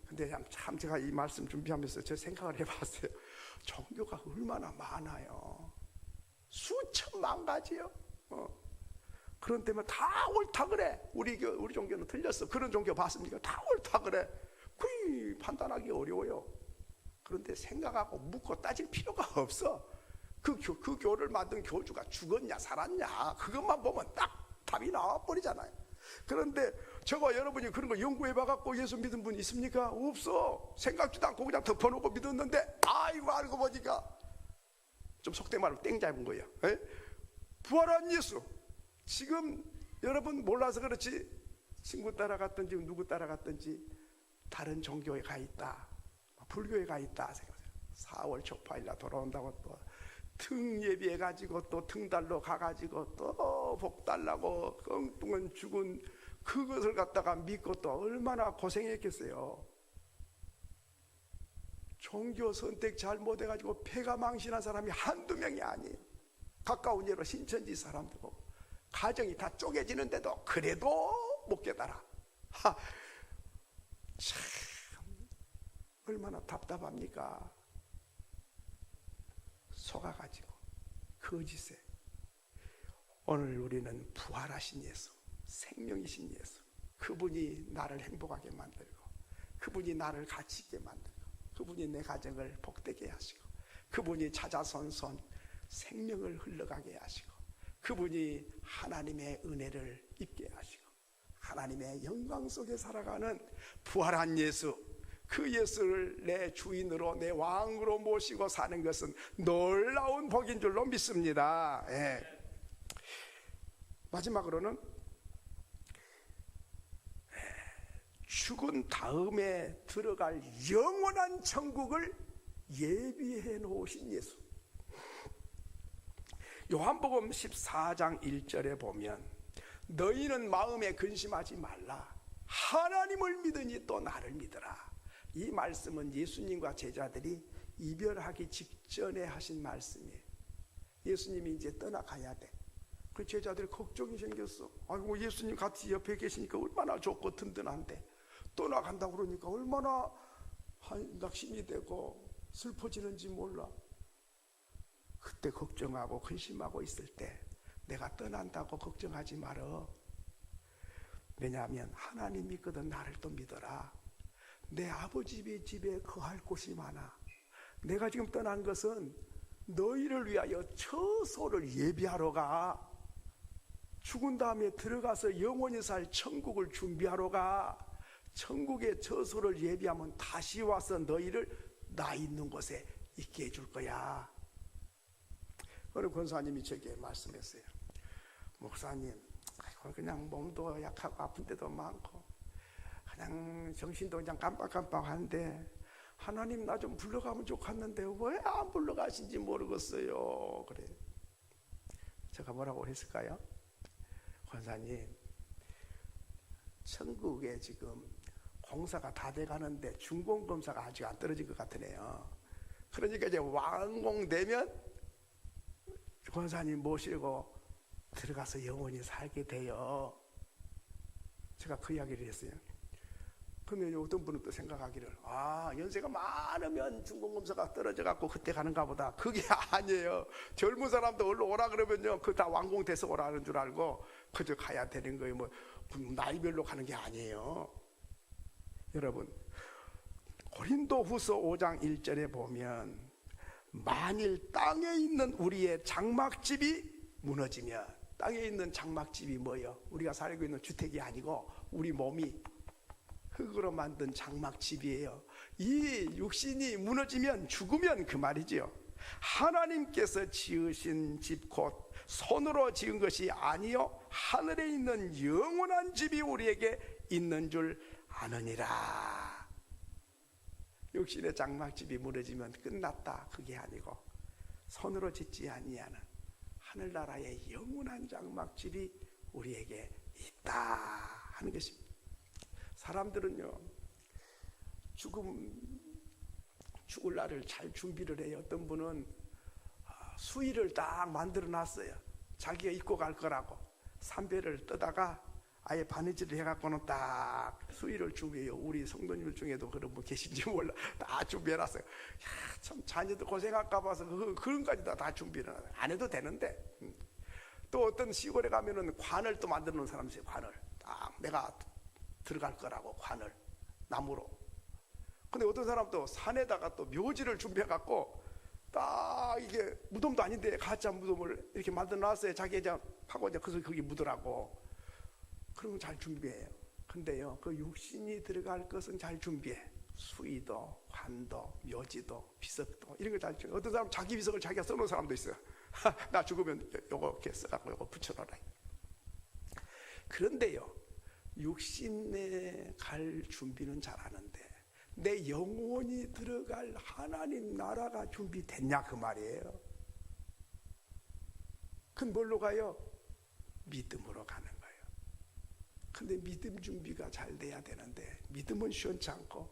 근데 참 제가 이 말씀 준비하면서 제 생각을 해봤어요. 종교가 얼마나 많아요. 수천만 가지요. 그런 때면 다 옳다 그래. 우리 종교는 틀렸어. 그런 종교 봤습니까? 다 옳다 그래. 거의 판단하기 어려워요. 그런데 생각하고 묻고 따질 필요가 없어. 그 교를 만든 교주가 죽었냐 살았냐 그것만 보면 딱 답이 나와버리잖아요. 그런데 저와 여러분이 그런 거 연구해봐갖고 예수 믿은 분 있습니까? 없어. 생각지도 않고 그냥 덮어놓고 믿었는데 아이고 알고 보니까 좀 속된 말로 땡 잡은 거예요. 에? 부활한 예수. 지금 여러분 몰라서 그렇지 친구 따라갔든지 누구 따라갔든지 다른 종교에 가 있다, 불교에 가 있다 생각해요. 4월 초파일날 돌아온다고 또 등 예비해가지고 또 등달로 가가지고 또 복 달라고 엉뚱한 죽은 그것을 갖다가 믿고 또 얼마나 고생했겠어요. 종교 선택 잘못해가지고 폐가 망신한 사람이 한두 명이 아니에요. 가까운 예로 신천지 사람도 보고 가정이 다 쪼개지는데도 그래도 못 깨달아. 참 얼마나 답답합니까? 속아가지고 거짓에. 오늘 우리는 부활하신 예수, 생명이신 예수, 그분이 나를 행복하게 만들고 그분이 나를 가치 있게 만들고 그분이 내 가정을 복되게 하시고 그분이 찾아선선 생명을 흘러가게 하시고 그분이 하나님의 은혜를 입게 하시고 하나님의 영광 속에 살아가는 부활한 예수, 그 예수를 내 주인으로 내 왕으로 모시고 사는 것은 놀라운 복인 줄로 믿습니다. 예. 마지막으로는 죽은 다음에 들어갈 영원한 천국을 예비해 놓으신 예수. 요한복음 14장 1절에 보면 너희는 마음에 근심하지 말라. 하나님을 믿으니 또 나를 믿으라. 이 말씀은 예수님과 제자들이 이별하기 직전에 하신 말씀이에요. 예수님이 이제 떠나가야 돼. 그 제자들 걱정이 생겼어. 아이고 예수님 같이 옆에 계시니까 얼마나 좋고 든든한데 떠나간다고 그러니까 얼마나 낙심이 되고 슬퍼지는지 몰라. 그때 걱정하고 근심하고 있을 때 내가 떠난다고 걱정하지 말어. 왜냐하면 하나님 믿거든 나를 또 믿어라. 내 아버지 집에 거할 곳이 많아. 내가 지금 떠난 것은 너희를 위하여 처소를 예비하러 가. 죽은 다음에 들어가서 영원히 살 천국을 준비하러 가. 천국의 처소를 예비하면 다시 와서 너희를 나 있는 곳에 있게 해줄 거야. 어느 권사님이 제게 말씀했어요. 목사님, 그냥 몸도 약하고 아픈 데도 많고 그냥 정신도 그냥 깜빡깜빡한데 하나님 나 좀 불러가면 좋겠는데 왜 안 불러가신지 모르겠어요. 그래. 제가 뭐라고 했을까요? 권사님, 천국에 지금 공사가 다 돼가는데 준공검사가 아직 안 떨어진 것 같으네요. 그러니까 이제 완공되면 권사님 모시고 들어가서 영원히 살게 돼요. 제가 그 이야기를 했어요. 그러면 어떤 분은 또 생각하기를 연세가 많으면 준공검사가 떨어져 갖고 그때 가는가 보다. 그게 아니에요. 젊은 사람도 얼른 오라 그러면요 그 다 완공돼서 오라는 줄 알고 그저 가야 되는 거예요. 뭐 나이별로 가는 게 아니에요. 여러분 고린도후서 5장 1절에 보면 만일 땅에 있는 우리의 장막집이 무너지면 땅에 있는 장막집이 뭐예요? 우리가 살고 있는 주택이 아니고 우리 몸이 흙으로 만든 장막집이에요. 이 육신이 무너지면 죽으면 그 말이지요. 하나님께서 지으신 집 곧 손으로 지은 것이 아니요 하늘에 있는 영원한 집이 우리에게 있는 줄 아느니라. 육신의 장막집이 무너지면 끝났다, 그게 아니고 손으로 짓지 아니하는 하늘나라의 영원한 장막집이 우리에게 있다 하는 것입니다. 사람들은요, 죽을 날을 잘 준비를 해요. 어떤 분은 수의를 딱 만들어 놨어요. 자기가 입고 갈 거라고 삼배를 떠다가 아예 바느질을 해갖고는 딱 수의를 준비해요. 우리 성도님들 중에도 그런 분 계신지 몰라. 다 준비해놨어요. 참 자녀들 고생할까 봐서 그런 까지 다 준비를 안 해도 되는데. 또 어떤 시골에 가면은 관을 또 만들어 놓은 사람이 있어요. 관을 딱 내가 들어갈 거라고 관을 나무로. 근데 어떤 사람도 산에다가 또 묘지를 준비해갖고 딱 이게 무덤도 아닌데 가짜 무덤을 이렇게 만들어 놨어요. 자기 이제 파고 이제 거기 묻으라고. 그런 건 잘 준비해요. 근데요, 그 육신이 들어갈 것은 잘 준비해. 수의도, 관도, 묘지도, 비석도 이런 걸 잘 준비해. 어떤 사람 자기 비석을 자기가 써놓은 사람도 있어요. 나 죽으면 요거 이렇게 써갖고 요거 붙여놔라. 그런데요, 육신에 갈 준비는 잘하는데 내 영혼이 들어갈 하나님 나라가 준비됐냐 그 말이에요. 그건 뭘로 가요? 믿음으로 가는 거예요. 근데 믿음 준비가 잘 돼야 되는데 믿음은 시원치 않고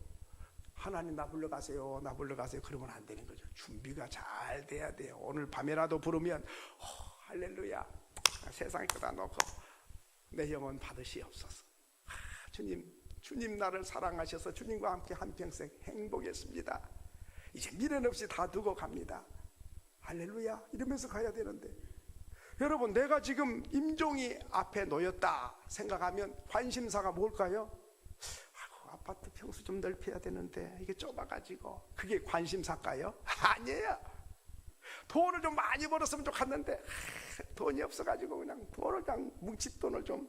하나님 나 불러가세요, 나 불러가세요 그러면 안 되는 거죠. 준비가 잘 돼야 돼요. 오늘 밤에라도 부르면 할렐루야, 세상에 거다 놓고 내 영혼 받으시옵소서. 주님 나를 사랑하셔서 주님과 함께 한평생 행복했습니다. 이제 미련 없이 다 두고 갑니다. 할렐루야 이러면서 가야 되는데, 여러분 내가 지금 임종이 앞에 놓였다 생각하면 관심사가 뭘까요? 아이고, 아파트 평수 좀 넓혀야 되는데 이게 좁아가지고 그게 관심사일까요? 아니에요. 돈을 좀 많이 벌었으면 좋겠는데 돈이 없어가지고 그냥 돈을 그냥 뭉칫돈을 좀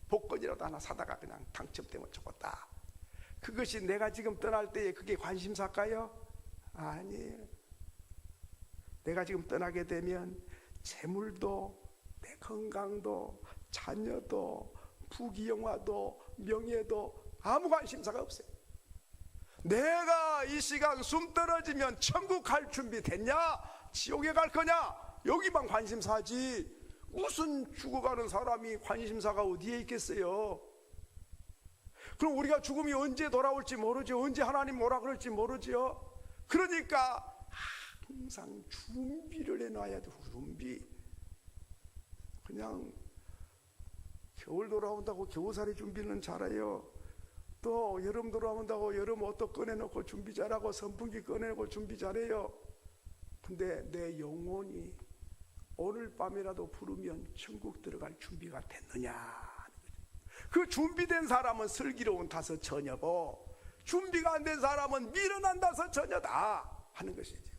복권이라도 하나 사다가 그냥 당첨되면 좋겠다. 그것이 내가 지금 떠날 때에 그게 관심사일까요? 아니에요. 내가 지금 떠나게 되면 재물도, 내 건강도, 자녀도, 부귀영화도, 명예도 아무 관심사가 없어요. 내가 이 시간 숨 떨어지면 천국 갈 준비 됐냐? 지옥에 갈 거냐? 여기만 관심사지. 무슨 죽어가는 사람이 관심사가 어디에 있겠어요? 그럼 우리가 죽음이 언제 돌아올지 모르지, 언제 하나님 오라 그럴지 모르지요. 그러니까 항상 준비를 해놔야 돼. 준비. 그냥 겨울 돌아온다고 겨우살이 준비는 잘해요. 또 여름 돌아온다고 여름 옷도 꺼내놓고 준비 잘하고 선풍기 꺼내놓고 준비 잘해요. 근데 내 영혼이 오늘 밤이라도 부르면 천국 들어갈 준비가 됐느냐. 그 준비된 사람은 슬기로운 다섯 처녀고 준비가 안 된 사람은 미련한 다섯 처녀다 하는 것이죠.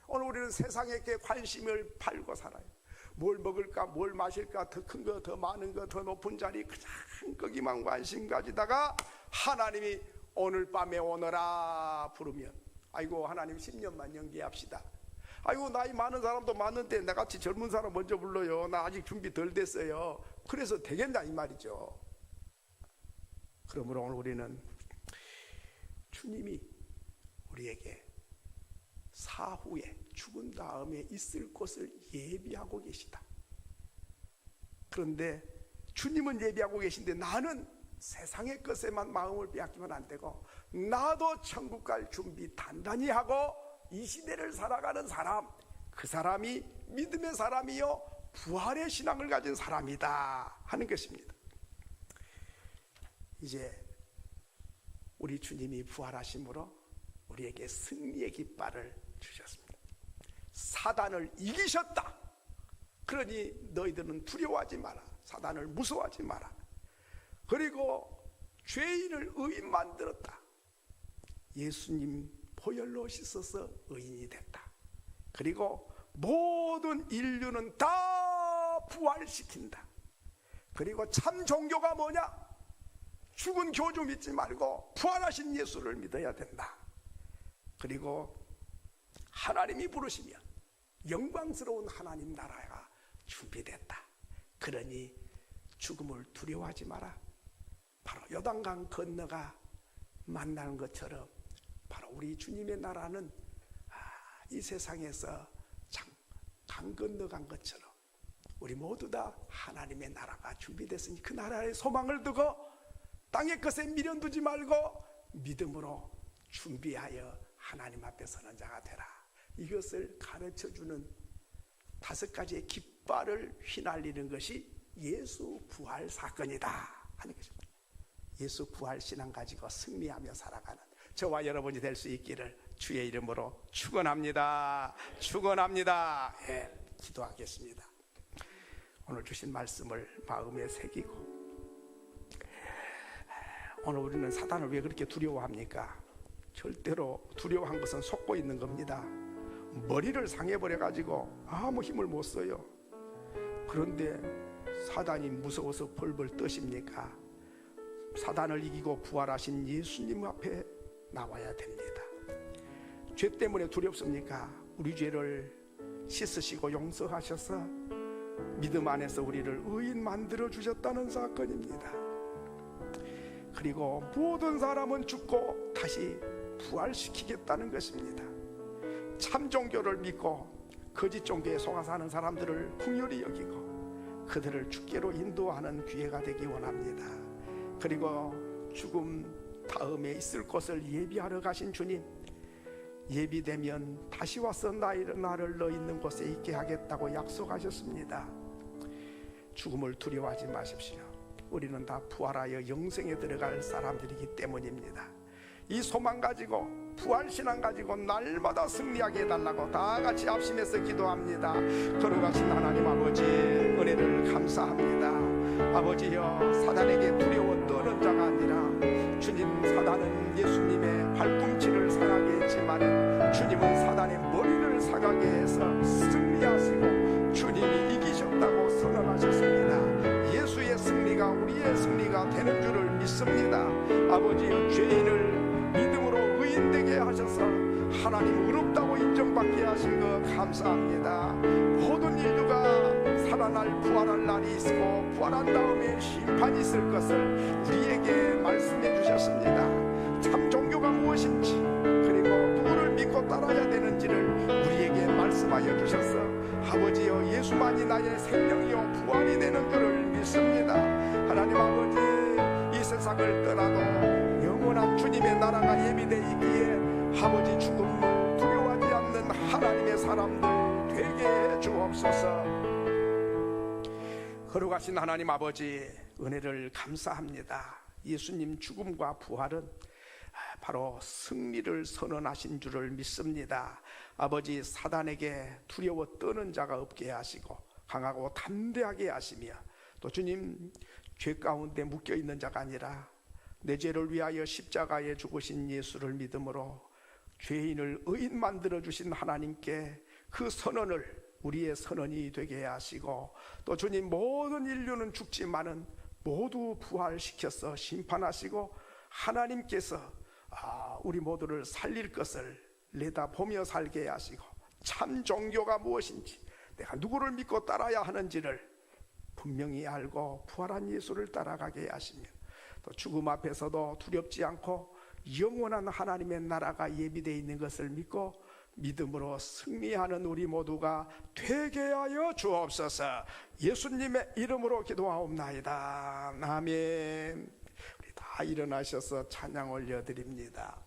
오늘 우리는 세상에게 관심을 팔고 살아요. 뭘 먹을까, 뭘 마실까, 더 큰 거, 더 많은 거, 더 높은 자리, 그냥 거기만 관심 가지다가 하나님이 오늘 밤에 오너라 부르면, 아이고 하나님 10년만 연기합시다. 아이고 나이 많은 사람도 많은데 나같이 젊은 사람 먼저 불러요. 나 아직 준비 덜 됐어요. 그래서 되겠나 이 말이죠. 그러므로 오늘 우리는 주님이 우리에게 사후에 죽은 다음에 있을 곳을 예비하고 계시다. 그런데 주님은 예비하고 계신데 나는 세상의 것에만 마음을 빼앗기면 안 되고 나도 천국 갈 준비 단단히 하고 이 시대를 살아가는 사람, 그 사람이 믿음의 사람이요 부활의 신앙을 가진 사람이다 하는 것입니다. 이제 우리 주님이 부활하심으로 우리에게 승리의 깃발을 주셨습니다. 사단을 이기셨다. 그러니 너희들은 두려워하지 마라. 사단을 무서워하지 마라. 그리고 죄인을 의인 만들었다. 예수님 보혈로 씻어서 의인이 됐다. 그리고 모든 인류는 다 부활 부활시킨다. 그리고 참 종교가 뭐냐? 죽은 교주 믿지 말고 부활하신 예수를 믿어야 된다. 그리고 하나님이 부르시면 영광스러운 하나님 나라가 준비됐다. 그러니 죽음을 두려워하지 마라. 바로 요단강 건너가 만나는 것처럼 바로 우리 주님의 나라는 이 세상에서 강 건너간 것처럼 우리 모두 다 하나님의 나라가 준비됐으니 그 나라의 소망을 두고 땅의 것에 미련 두지 말고 믿음으로 준비하여 하나님 앞에 서는 자가 되라. 이것을 가르쳐주는 5가지의 깃발을 휘날리는 것이 예수 부활 사건이다 하는 것입니다. 예수 부활 신앙 가지고 승리하며 살아가는 저와 여러분이 될 수 있기를 주의 이름으로 축원합니다. 축원합니다. 예, 기도하겠습니다. 오늘 주신 말씀을 마음에 새기고, 오늘 우리는 사단을 왜 그렇게 두려워합니까? 절대로 두려워한 것은 속고 있는 겁니다. 머리를 상해버려 가지고 아무 힘을 못 써요. 그런데 사단이 무서워서 벌벌 떠십니까? 사단을 이기고 부활하신 예수님 앞에 나와야 됩니다. 죄 때문에 두렵습니까? 우리 죄를 씻으시고 용서하셔서 믿음 안에서 우리를 의인 만들어 주셨다는 사건입니다. 그리고 모든 사람은 죽고 다시 부활시키겠다는 것입니다. 참 종교를 믿고 거짓 종교에 속아 사는 사람들을 긍휼히 여기고 그들을 주께로 인도하는 기회가 되기 원합니다. 그리고 죽음 다음에 있을 곳을 예비하러 가신 주님, 예비되면 다시 와서 나를 너 있는 곳에 있게 하겠다고 약속하셨습니다. 죽음을 두려워하지 마십시오. 우리는 다 부활하여 영생에 들어갈 사람들이기 때문입니다. 이 소망 가지고 부활신앙 가지고 날마다 승리하게 해달라고 다 같이 합심해서 기도합니다. 거룩하신 하나님 아버지, 은혜를 감사합니다. 아버지여, 사단에게 두려워 떠는 자가 아니라 주님, 사단은 예수님의 발꿈치를 상하게 했지만 주님은 사단의 머리를 상하게 해서 승리하시고 주님이 이기셨다고 선언하셨습니다. 예수의 승리가 우리의 승리가 되는 줄을 믿습니다. 아버지여, 죄인을 믿음으로 의인되게 하셔서 하나님 의롭다고 인정받게 하신 것 감사합니다. 모든 인류가 살아날 부활할 날이 있고 부활한 다음에 심판이 있을 것을 우리에게 말씀해 주셨습니다. 참 종교가 무엇인지 그리고 누구를 믿고 따라야 되는지를 우리에게 말씀하여 주셔서 아버지여, 예수만이 나의 생명이요 부활이 되는 줄을 믿습니다. 하나님 아버지, 이 세상을 떠나도 영원한 주님의 나라가 예비되어 있기에 아버지, 죽음을 두려워하지 않는 하나님의 사람들 되게 해 주옵소서. 거룩하신 하나님 아버지, 은혜를 감사합니다. 예수님 죽음과 부활은 바로 승리를 선언하신 줄을 믿습니다. 아버지, 사단에게 두려워 떠는 자가 없게 하시고 강하고 담대하게 하시며 또 주님, 죄 가운데 묶여있는 자가 아니라 내 죄를 위하여 십자가에 죽으신 예수를 믿음으로 죄인을 의인 만들어 주신 하나님께 그 선언을 우리의 선언이 되게 하시고 또 주님, 모든 인류는 죽지만은 모두 부활시켜서 심판하시고 하나님께서 우리 모두를 살릴 것을 내다보며 살게 하시고 참 종교가 무엇인지 내가 누구를 믿고 따라야 하는지를 분명히 알고 부활한 예수를 따라가게 하시며 또 죽음 앞에서도 두렵지 않고 영원한 하나님의 나라가 예비되어 있는 것을 믿고 믿음으로 승리하는 우리 모두가 되게 하여 주옵소서. 예수님의 이름으로 기도하옵나이다. 아멘. 우리 다 일어나셔서 찬양 올려드립니다.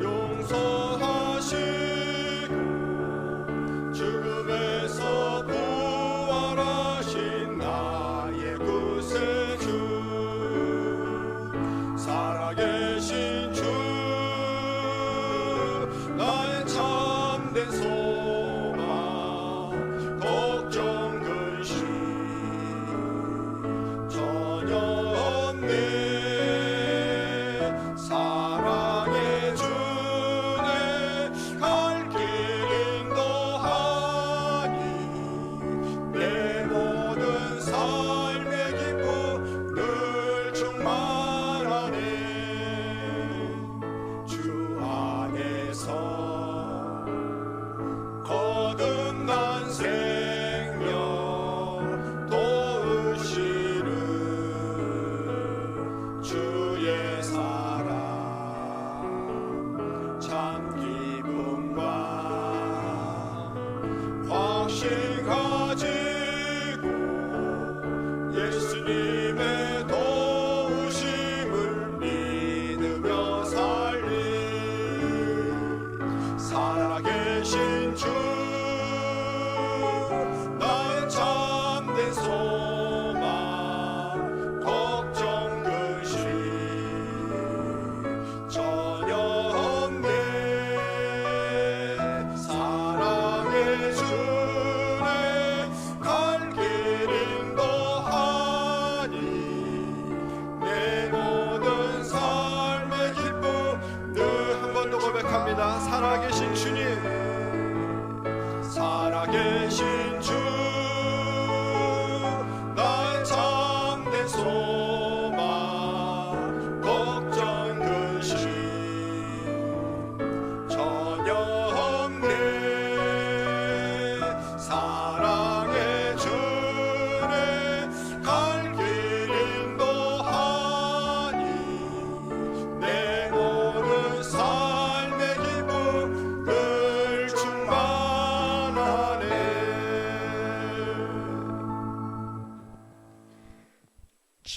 용서하시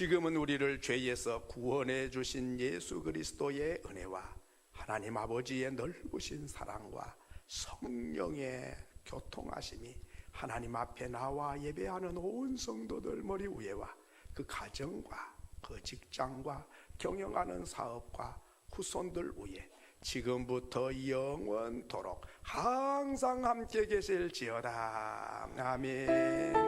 지금은 우리를 죄에서 구원해 주신 예수 그리스도의 은혜와 하나님 아버지의 넓으신 사랑과 성령의 교통하심이 하나님 앞에 나와 예배하는 온 성도들 머리 위에와 그 가정과 그 직장과 경영하는 사업과 후손들 위에 지금부터 영원토록 항상 함께 계실지어다. 아멘.